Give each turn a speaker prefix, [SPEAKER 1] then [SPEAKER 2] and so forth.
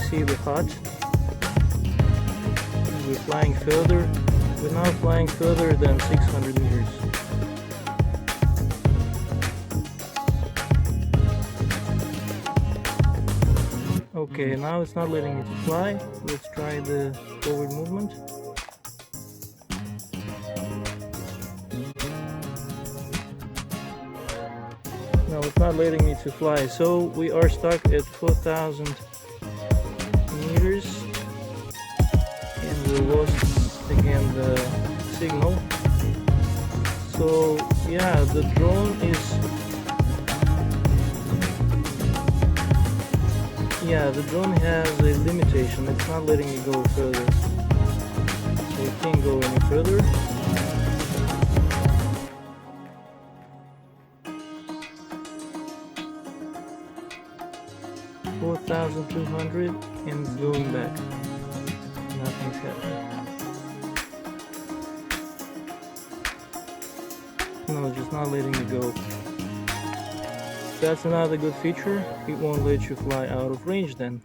[SPEAKER 1] see the HUD. We're flying further. We're now flying further than 600 meters. Okay, now it's not letting me to fly. Let's try the forward movement. No, it's not letting me to fly. So we are stuck at 4,000 meters and we lost again the signal. So yeah, the drone is has a limitation. It's not letting me go further. So we can't go any further. $4,200 and going back. Nothing's happening. No, it's just not letting me go. That's another good feature. It won't let you fly out of range then.